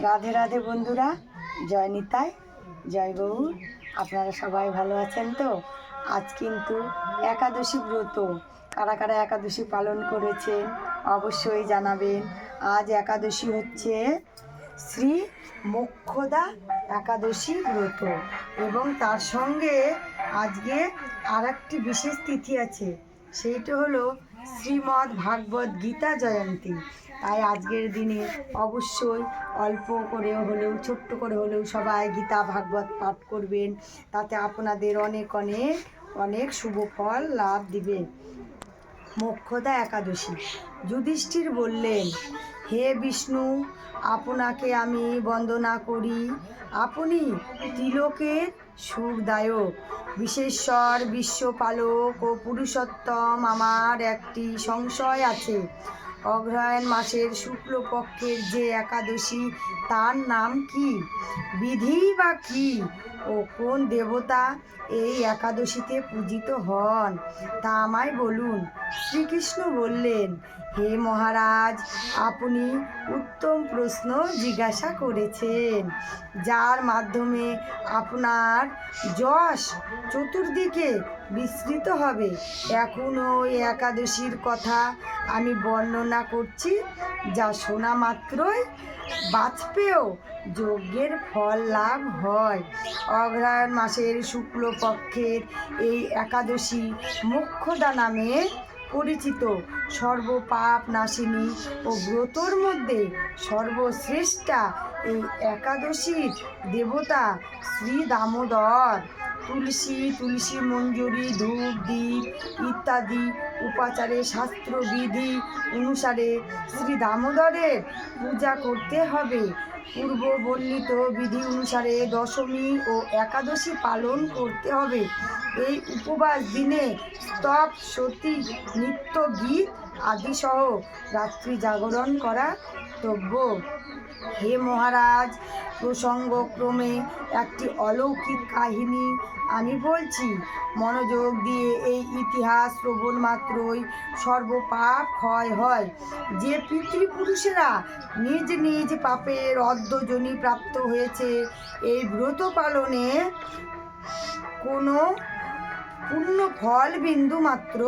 রাধে রাধে বন্ধুরা, জয় নিতাই, জয় গৌর। আপনারা সবাই ভালো আছেন তো? আজ কিন্তু একাদশী ব্রত। কারা কারা একাদশী পালন করেছেন অবশ্যই জানাবেন। আজ একাদশী হচ্ছে শ্রী মোক্ষদা একাদশী ব্রত, এবং তার সঙ্গে আজকে আর একটি বিশেষ তিথি আছে, সেইটা হলো শ্রীমদ্ ভাগবত গীতা জয়ন্তী। তাই আজকের দিনে অবশ্যই অল্প করে হলেও, ছোট্ট করে হলেও সবাই গীতা ভাগবত পাঠ করবেন। তাতে আপনাদের অনেক অনেক অনেক শুভ ফল লাভ দিবে। মোক্ষদা একাদশী। যুধিষ্ঠির বললেন, হে বিষ্ণু, আপনাকে আমি বন্দনা করি। আপনি ত্রিলোকের সুখদায়ক, বিশেশ্বর, বিশ্বপালক ও পুরুষোত্তম। আমার একটি সংশয় আছে। অগ্রহায়ণ মাসের শুক্লপক্ষের যে একাদশী, তার নাম কি? বিধি বা কি? ও কোন দেবতা এই একাদশীতে পূজিত হন, তা আমায় বলুন। শ্রীকৃষ্ণ বললেন, হে মহারাজ, আপনি উত্তম প্রশ্ন জিজ্ঞাসা করেছেন, যার মাধ্যমে আপনার যশ চতুর্দিকে বিস্তৃত হবে। এখন ওই একাদশীর কথা আমি বর্ণনা করছি, যা শোনা মাত্রই বাজপেয় যজ্ঞের ফল লাভ হয়। অগ্রহায়ণ মাসের শুক্লপক্ষের এই একাদশী মোক্ষদা নামে পরিচিত। সর্বপাপ নাশিনী ও ব্রতর মধ্যে সর্বশ্রেষ্ঠা এই একাদশীর দেবতা শ্রী দামোদর। তুলসী মঞ্জুরি, ধূপ, দীপ ইত্যাদি উপাচারে শাস্ত্রবিধি অনুসারে শ্রী দামোদরের পূজা করতে হবে। পূর্ব বর্ণিত বিধি অনুসারে দশমী ও একাদশী পালন করতে হবে। এই উপবাস দিনে স্তব, সতী, নিত্য গীত আদি সহ রাত্রি জাগরণ করা কর্তব্য। হে মহারাজ, প্রসঙ্গক্রমে একটি অলৌকিক কাহিনী আমি বলছি। মনোযোগ দিয়ে এই ইতিহাস শ্রবণ মাত্রই সর্বপাপ ক্ষয় হয়। যে পিতৃপুরুষেরা নিজ নিজ পাপের অর্ধজনি প্রাপ্ত হয়েছে, এই ব্রত পালনে কোনো পূর্ণ ফল বিন্দু মাত্র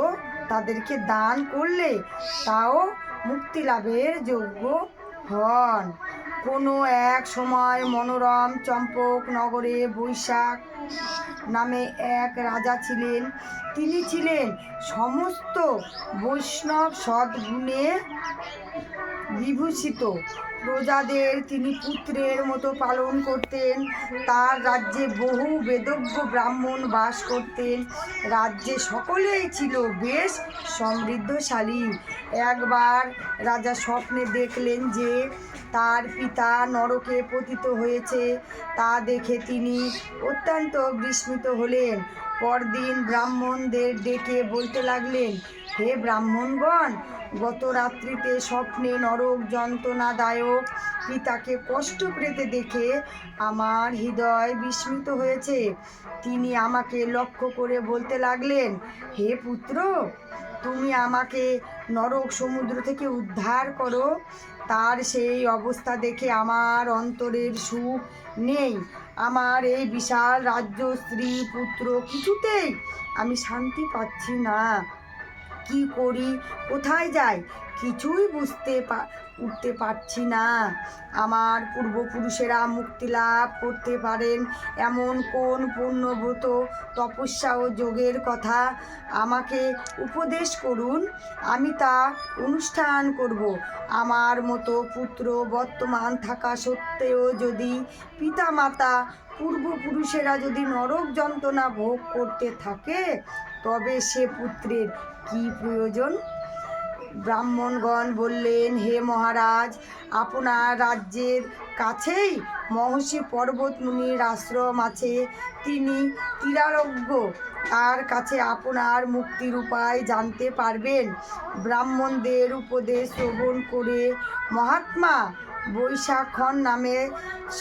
তাদেরকে দান করলে তাও মুক্তি লাভের যোগ্য হন। কোনো এক সময় মনোরম চম্পক নগরে বৈশাখ নামে এক রাজা ছিলেন। তিনি ছিলেন সমস্ত বৈষ্ণব সদ্গুণে বিভূষিত। প্রজাদের তিনি পুত্রের মতো পালন করতেন। তার রাজ্যে বহু বেদজ্ঞ ব্রাহ্মণ বাস করতেন। রাজ্যে সকলেই ছিল বেশ সমৃদ্ধশালী। একবার রাজা স্বপ্নে দেখলেন যে তার পিতা নরকে পতিত হয়েছে। তা দেখে তিনি অত্যন্ত বিস্মিত হলেন। পরদিন ব্রাহ্মণদের ডেকে বলতে লাগলেন, হে ব্রাহ্মণগণ, গত রাত্রিতে স্বপ্নে নরক যন্ত্রণাদায়ক পিতাকে কষ্ট পেতে দেখে আমার হৃদয় বিস্মিত হয়েছে। তিনি আমাকে লক্ষ্য করে বলতে লাগলেন, হে পুত্র, তুমি আমাকে নরক সমুদ্র থেকে উদ্ধার করো। তার সেই অবস্থা দেখে আমার অন্তরের সুখ নেই। আমার এই বিশাল রাজ্য, স্ত্রী, পুত্র, কিছুতেই আমি শান্তি পাচ্ছি না। কি করি, কোথায় যাই, কিছুই উঠতে পারছি না। আমার পূর্বপুরুষেরা মুক্তি লাভ করতে পারেন এমন কোন পূর্ণব্রত, তপস্যা ও যোগের কথা আমাকে উপদেশ করুন, আমি তা অনুষ্ঠান করব। আমার মতো পুত্র বর্তমান থাকা সত্ত্বেও যদি পিতামাতা পূর্বপুরুষেরা যদি নরক যন্ত্রণা ভোগ করতে থাকে, তবে সে পুত্রের কি প্রয়োজন? ব্রাহ্মণগণ বললেন, হে মহারাজ, আপনার রাজ্যের কাছেই মহর্ষি পর্বত মুনির আশ্রম আছে। তিনি ত্রিরাজ্ঞ, তার কাছে আপনার মুক্তির উপায় জানতে পারবেন। ব্রাহ্মণদের উপদেশ শ্রবণ করে মহাত্মা বৈশাখন নামের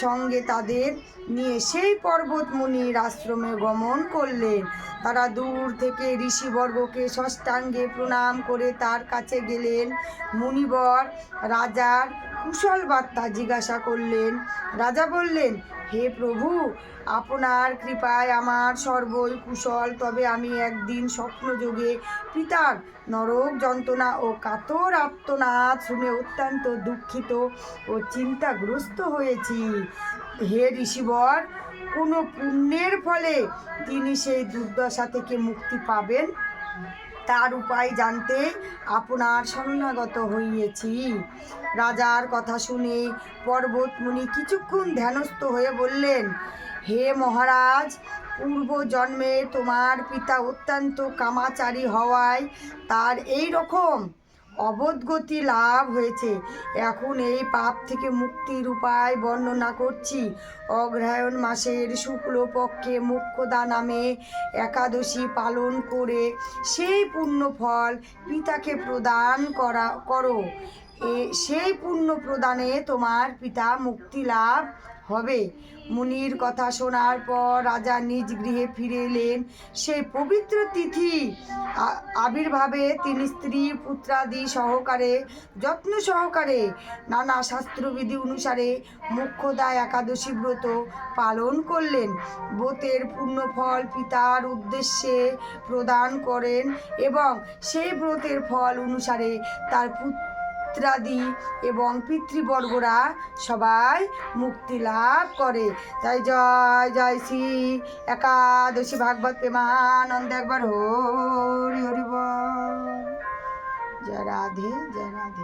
সঙ্গে তাদের নিয়ে সেই পর্বত মুনির আশ্রমে গমন করলেন। তারা দূর থেকে ঋষিবর্গকে ষষ্ঠাঙ্গে প্রণাম করে তার কাছে গেলেন। মুনিবর রাজার কুশল বার্তা জিজ্ঞাসা করলেন। রাজা বললেন, হে প্রভু, আপনার কৃপায় আমার সর্বই কুশল, তবে আমি একদিন স্বপ্নযোগে পিতার নরক যন্ত্রণা ও কাতর আর্তনাদ শুনে অত্যন্ত দুঃখিত ও চিন্তাগ্রস্ত হয়েছি। হে ঋষিবর, কোনো পুণ্যের ফলে তিনি সেই দুর্দশা থেকে মুক্তি পাবেন তার উপায় জানতে আপনার শরণাগত হইয়েছি। রাজার কথা শুনে পর্বতমুনি কিছুক্ষণ ধ্যানস্থ হয়ে বললেন, হে মহারাজ, পূর্ব জন্মে তোমার পিতা অত্যন্ত কামাচারী হওয়ায় তার এই রকম অবদগতি লাভ হয়েছে। এখন এই পাপ থেকে মুক্তির উপায় বর্ণনা করছি। অগ্রহায়ণ মাসের শুক্লপক্ষে মোক্ষদা নামে একাদশী পালন করে সেই পুণ্য ফল পিতাকে প্রদান করো। সেই পুণ্য প্রদানে তোমার পিতা মুক্তি লাভ হবে। মুনির কথা শোনার পর রাজা নিজ গৃহে ফিরে এলেন। সেই পবিত্র তিথি আবির্ভাবে তিনি স্ত্রী পুত্রাদি সহকারে যত্ন সহকারে নানা শাস্ত্রবিধি অনুসারে মোক্ষদা একাদশী ব্রত পালন করলেন। ব্রতের পুণ্যফল পিতার উদ্দেশ্যে প্রদান করেন এবং সেই ব্রতের ফল অনুসারে তার পুত্রাদি এবং পিতৃবর্গরা সবাই মুক্তি লাভ করে। তাই জয় জয় শ্রী একাদশী ভাগবত প্রেমানন্দ। একবার হরি হরি বল। জয় রাধে, জয় রাধে।